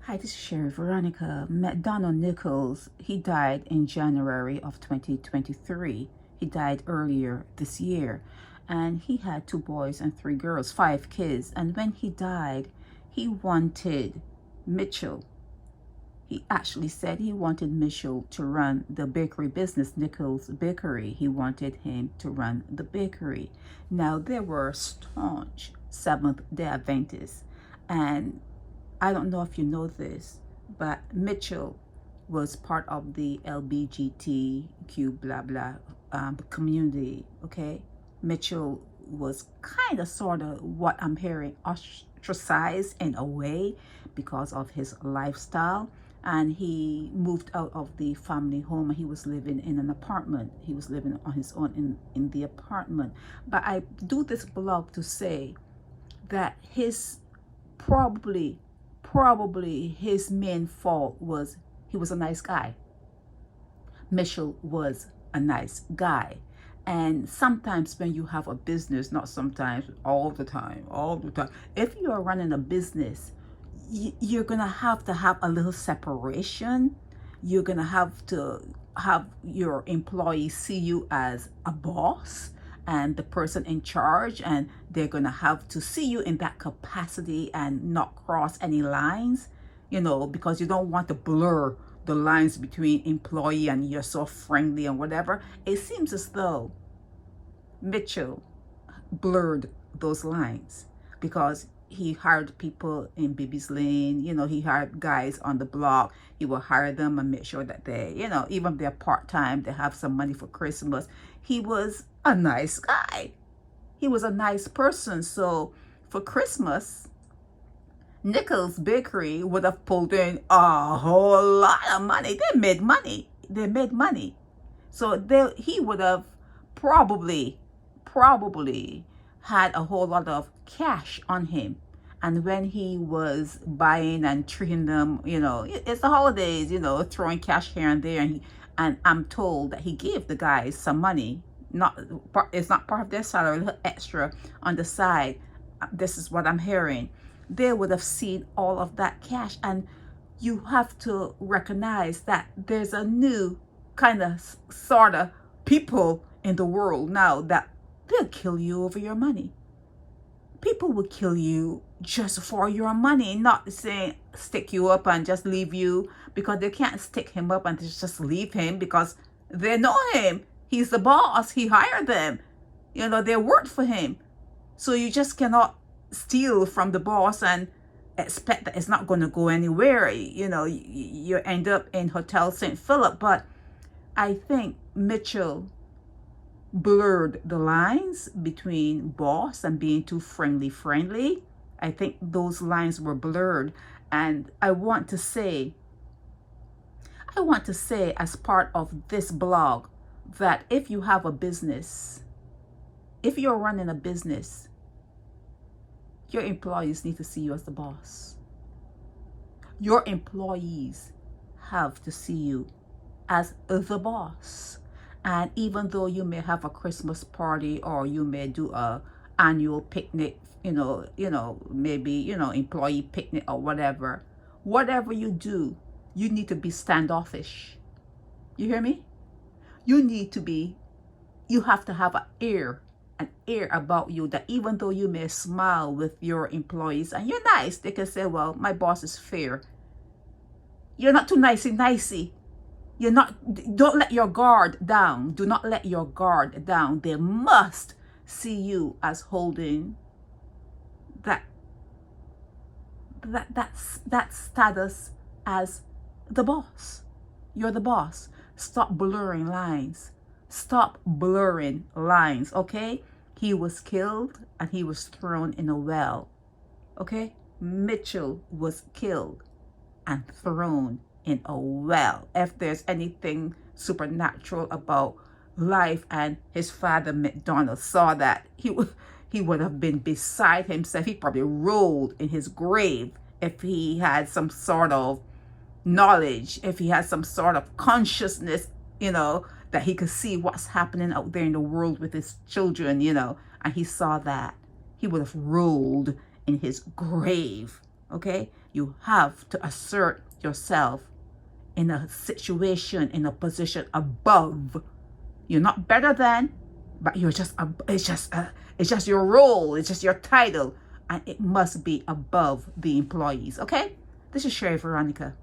Hi, this is Sherry Veronica. McDonald Nicholls, he died in January of 2023. He died earlier this year. And he had 2 boys and 3 girls, 5 kids. And when he died, he wanted Mitchell. He actually said he wanted Mitchell to run the bakery business, Nicholls Bakery. He wanted him to run the bakery. Now, there were staunch Seventh-day Adventists, and I don't know if you know this, but Mitchell was part of the LBGTQ blah blah community. Okay, Mitchell was kind of sort of what I'm hearing ostracized in a way because of his lifestyle, and he moved out of the family home and he was living in an apartment. He was living on his own in the apartment. But I do this blog to say that his probably his main fault was he was a nice guy. Mitchell was a nice guy. And sometimes when you have a business, not sometimes, all the time, if you are running a business, you're going to have a little separation. You're going to have your employees see you as a boss and the person in charge, and they're going to have to see you in that capacity and not cross any lines, because you don't want to blur the lines between employee and you're so friendly and whatever. It seems as though Mitchell blurred those lines because he hired people in Baby's Lane. He hired guys on the block. He will hire them and make sure that they, even if they're part-time, they have some money for Christmas. He was a nice guy. He was a nice person. So for Christmas, Nicholls Bakery would have pulled in a whole lot of money. They made money. So he would have probably had a whole lot of cash on him. And when he was buying and treating them, it's the holidays, throwing cash here and there. And I'm told that he gave the guys some money. It's not part of their salary, a little extra on the side. This is what I'm hearing. They would have seen all of that cash. And you have to recognize that there's a new kind of sort of people in the world now that they'll kill you over your money. People will kill you just for your money, not saying stick you up and just leave you, because they can't stick him up and just leave him because they know him. He's the boss. He hired them. They worked for him. So you just cannot steal from the boss and expect that it's not going to go anywhere. You end up in Hotel St. Philip. But I think Mitchell blurred the lines between boss and being too friendly. I think those lines were blurred. And I want to say as part of this blog that if you have a business, if you're running a business, your employees need to see you as the boss. Your employees have to see you as the boss. And even though you may have a Christmas party or you may do a annual picnic, maybe, employee picnic or whatever you do, you need to be standoffish. You hear me? You have to have an air about you that even though you may smile with your employees and you're nice, they can say, well, my boss is fair. You're not too nicey. Don't let your guard down. Do not let your guard down. They must see you as holding that status as the boss. You're the boss. Stop blurring lines. Okay? He was killed and he was thrown in a well. Okay? Mitchell was killed and thrown in a well. If there's anything supernatural about life, and his father McDonald saw that, he would have been beside himself. He probably rolled in his grave if he had some sort of knowledge, if he had some sort of consciousness, that he could see what's happening out there in the world with his children, and he saw that. He would have rolled in his grave. Okay? You have to assert yourself in a situation, in a position above. You're not better than, but you're just, it's just your role, it's just your title, and it must be above the employees. Okay, this is Sherry Veronica.